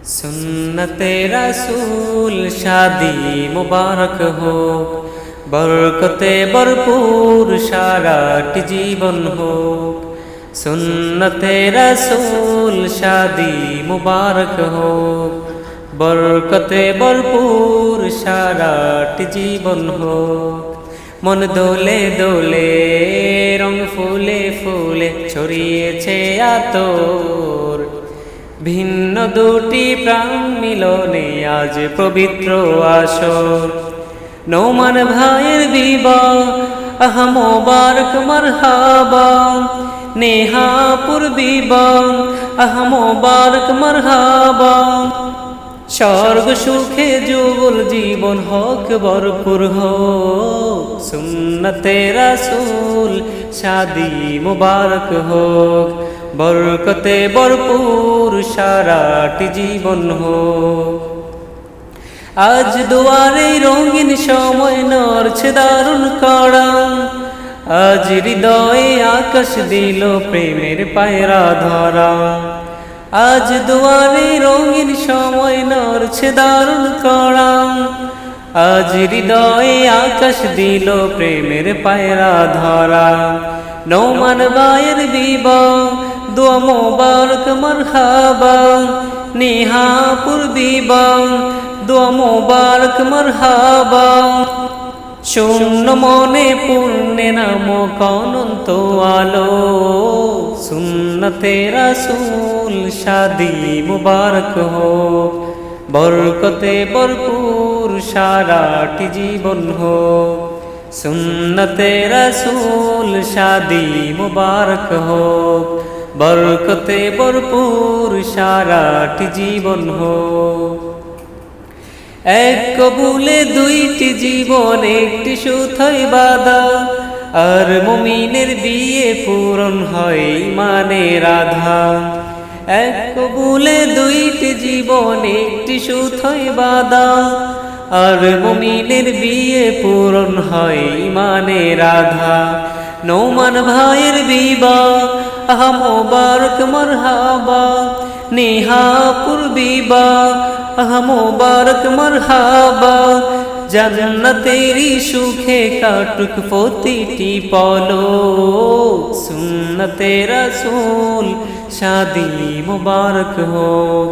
सुन्नते रसूल शादी मुबारक हो, बरकते भरपूर साराट जीवन हो। सुन्नते रसूल शादी मुबारक हो, बरकते भरपूर साराट जीवन हो। मन दोले दोले रंग फुले फुले छড়িয়েছে আতর, ভিন্ন দুটি প্রাণ মিলনে আজ পবিত্র আসর। নোমান ভাইয়ের বিবাহ আহ মোবারক মারহাবা, নেহাপুর বিবাহ আহ মোবারক মারহাবা। স্বর্গ সুখে যুগল জীবন হোক ভরপুর হোক, সুন্নতে রাসূল শাদি মুবারক হোক, বরকতে ভরপুর সারাট জীবন হোক। আজ দুয়ারে রঙিন সময় নড়ছে দারুণ কড়া, আজ হৃদয়ে আকাশ দিল প্রেমের পায়রা ধরা। আজ দুয়ারে রঙিন সময় নড়ছে দারুণ কড়া, আজ হৃদয়ে আকাশ দিল প্রেমের পায়রা ধরা। নোমান ভাইয়ের বিবাহ দোয়া মোবারক মারহাবা, নেহাপুর বিবাহ দোয়া মোবারক মারহাবা। শূন্য মনে পূর্ণে নামক অনন্ত আলো, সুন্নতে রাসূল শাদি মুবারক হোক, বরকতে ভরপুর সারাট জীবন হোক। সুন্নতে রাসূল শাদি মুবারক হোক, বরকতে ভরপুর সারাট জীবন হোক। এক কবুলে দুইটি জীবন একটি সুতোয় বাঁধা, আর মুমিনের বিয়ে পূরণ হয় ইমানের আধার। এক কবুলে দুইটি জীবন একটি সুতোয় বাঁধা, আর মুমিনের বিয়ে পূরণ হয় ইমানের আধার। নোমান ভাইয়ের বিবাহ আহ মোবারক মারহাবা, নেহাপুর বিবাহ আহ মোবারক মারহাবা। জান্নাতেরি সুখে কাটুক প্রতিটি পলক, সুন্নতে রাসূল শাদি মুবারক হোক,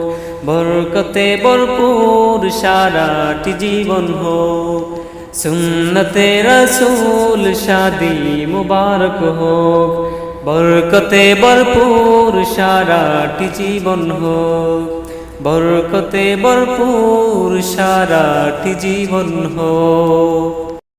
বরকতে ভরপুর সারাট জীবন হোক। সুন্নতে রাসূল শাদি মুবারক হোক, বরকতে ভরপুর সারাট জীবন হোক, বরকতে ভরপুর সারাট জীবন হোক।